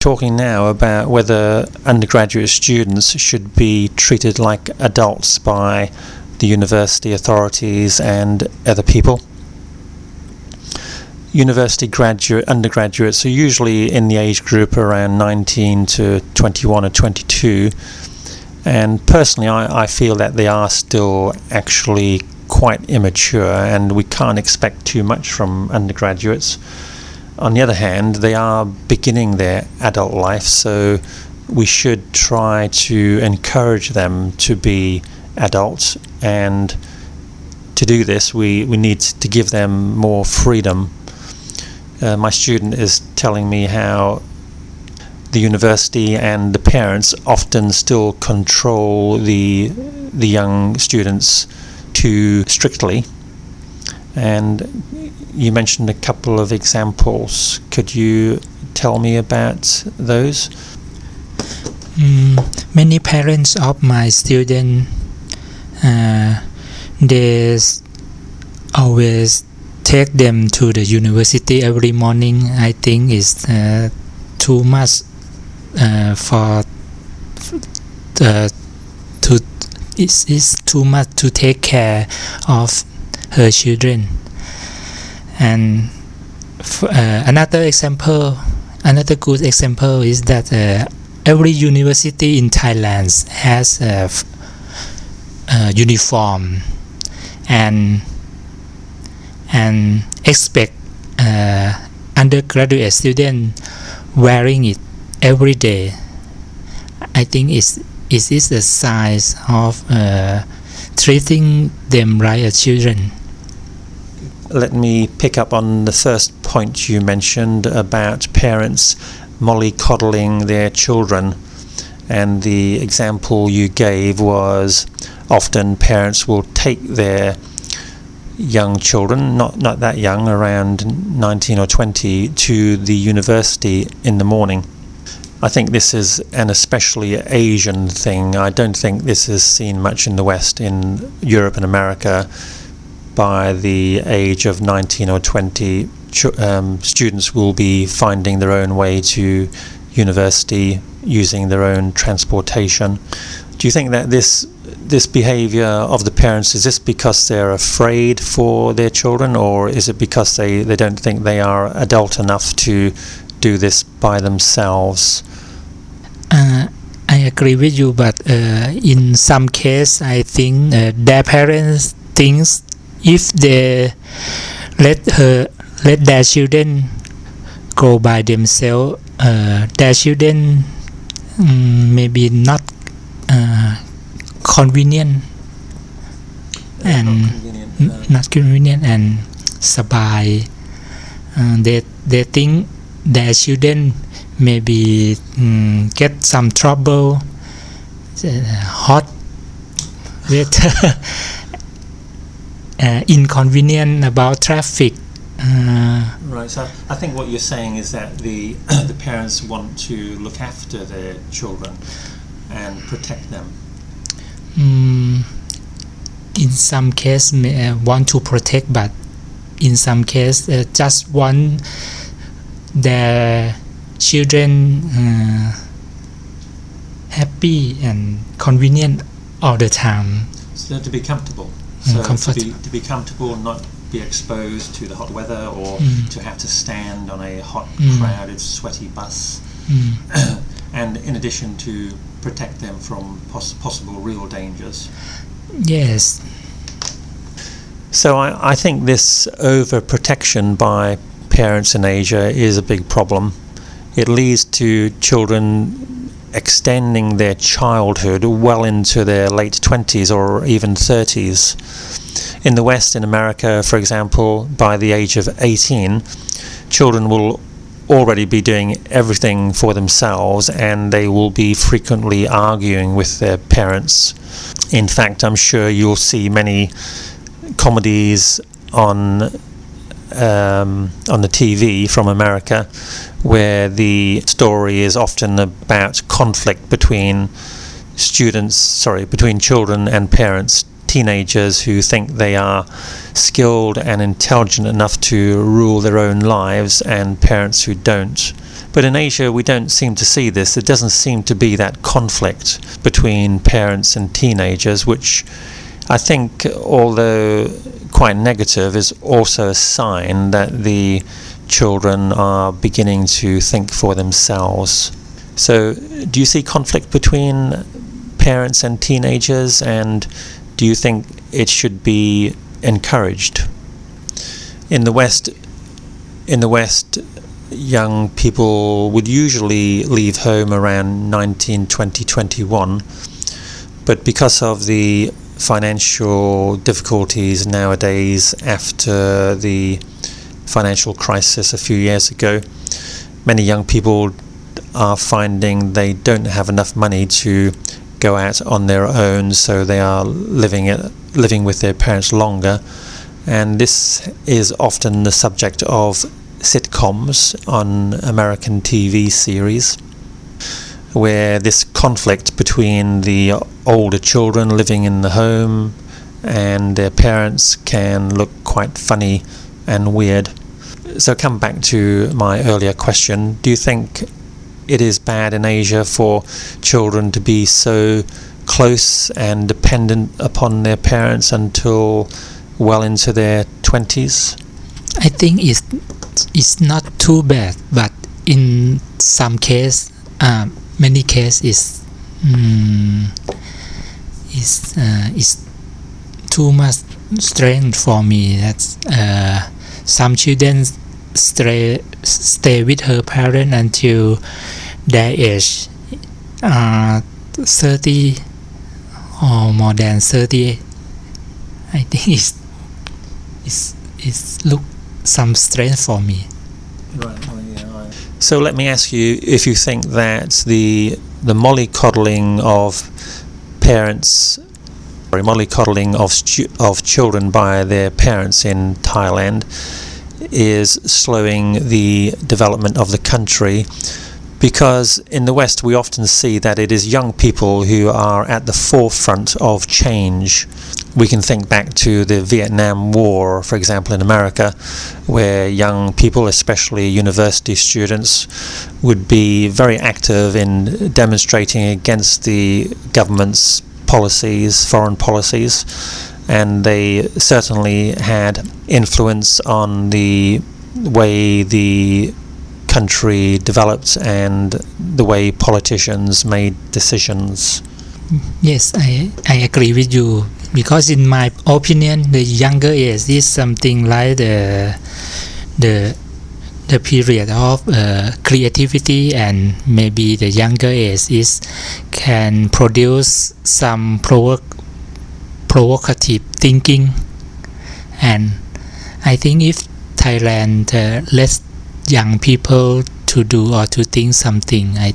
talking now about whether undergraduate students should be treated like adults by the university authorities and other people. University undergraduates are usually in the age group around 19 to 21 or 22, and personally I feel that they are still actually quite immature and we can't expect too much from undergraduates. On the other hand, they are beginning their adult life, so we should try to encourage them to be adults, and to do this we need to give them more freedom. My student is telling me how the university and the parents often still control the young students too strictly, and you mentioned a couple of examples. Could you tell me about those? Many parents of my students, they always take them to the university every morning. I think it's too much it's too much to take care of her children. And another good example is that every university in Thailand has a uniform and expect undergraduate students wearing it every day. I think it is a sign of treating them like as children. Let me pick up on the first point you mentioned about parents mollycoddling their children, and the example you gave was often parents will take their young children, not that young, around 19 or 20, to the university in the morning. I think this is an especially Asian thing. I don't think this is seen much in the West. In Europe and America, by the age of 19 or 20, students will be finding their own way to university using their own transportation. Do you think that this behavior of the parents, is this because they're afraid for their children, or is it because they don't think they are adult enough to do this by themselves? I agree with you, but in some cases I think their parents thinks if they let their children go by themselves, their children maybe not convenient and not convenient and sabai. They think their children maybe get some trouble, hot weather, inconvenient about traffic. Right, so I think what you're saying is that the parents want to look after their children and protect them. In some cases want to protect, but in some cases just want their children happy and convenient all the time. So to be comfortable. To be comfortable and not be exposed to the hot weather, or to have to stand on a hot, crowded, sweaty bus. And in addition to protect them from possible real dangers. Yes. So I think this overprotection by parents in Asia is a big problem. It leads to children extending their childhood well into their late 20s or even 30s. In the West, in America, for example, by the age of 18, children will already be doing everything for themselves, and they will be frequently arguing with their parents. In fact, I'm sure you'll see many comedies on the TV from America where the story is often about conflict between children and parents teenagers who think they are skilled and intelligent enough to rule their own lives, and parents who don't. But in Asia, we don't seem to see this. There doesn't seem to be that conflict between parents and teenagers, which I think, although quite negative, is also a sign that the children are beginning to think for themselves. So, do you see conflict between parents and teenagers, and do you think it should be encouraged? In the West, young people would usually leave home around 19, 20, 21, but because of the financial difficulties nowadays after the financial crisis a few years ago, many young people are finding they don't have enough money to go out on their own, so they are living with their parents longer, and this is often the subject of sitcoms on American TV series, where this conflict between the older children living in the home and their parents can look quite funny and weird. So come back to my earlier question, do you think it is bad in Asia for children to be so close and dependent upon their parents until well into their 20s? I think it's not too bad, but in some case, many cases is too much strain for me. That's some children stay with her parent until their age 30 or more than 30. I think it's look some strength for me. Right. So let me ask you if you think that the mollycoddling of children by their parents in Thailand is slowing the development of the country, because in the West we often see that it is young people who are at the forefront of change. We can think back to the Vietnam War, for example, in America, where young people, especially university students, would be very active in demonstrating against the government's policies, foreign policies, and they certainly had influence on the way the country developed and the way politicians made decisions. Yes, I agree with you, because in my opinion the younger age is something like the period of creativity, and maybe the younger age can produce some provocative thinking, and I think if Thailand lets young people to do or to think something, I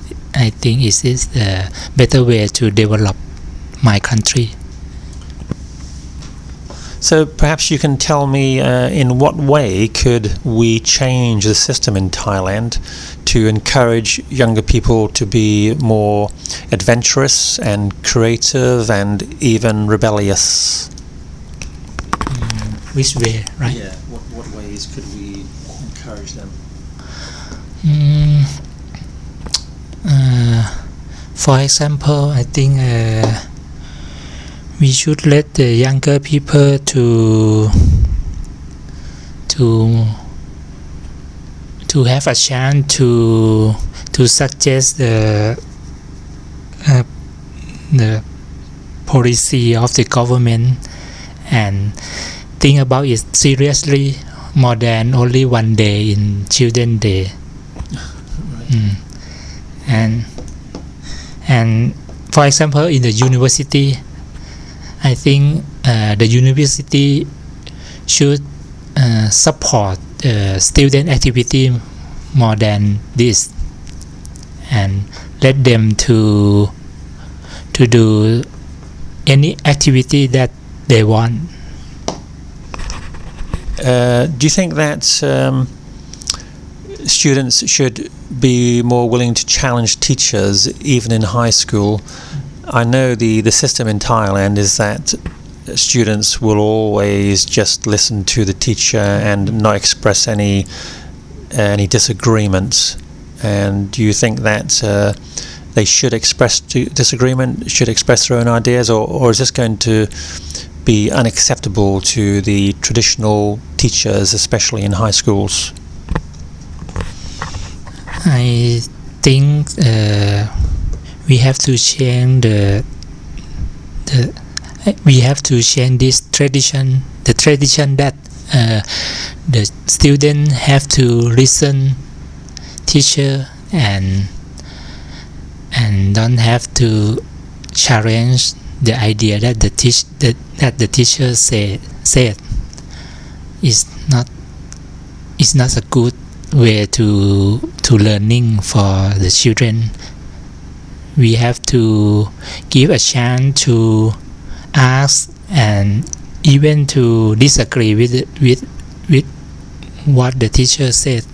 think it is a better way to develop my country. So perhaps you can tell me in what way could we change the system in Thailand to encourage younger people to be more adventurous and creative and even rebellious? Which way, right? Yeah, what ways could we encourage them? For example, I think we should let the younger people to have a chance to suggest the policy of the government and think about it seriously more than only one day in Children's Day. And for example, in the university, I think the university should support student activity more than this, and let them to do any activity that they want. Do you think that students should be more willing to challenge teachers even in high school? I know the system in Thailand is that students will always just listen to the teacher and not express any disagreements. And do you think that they should express disagreement, should express their own ideas, or is this going to be unacceptable to the traditional teachers, especially in high schools? I think we have to change we have to change this tradition, the tradition that the student have to listen teacher and don't have to challenge the idea that the teacher said is not a good way to learning for the children. We have to give a chance to ask and even to disagree with what the teacher said.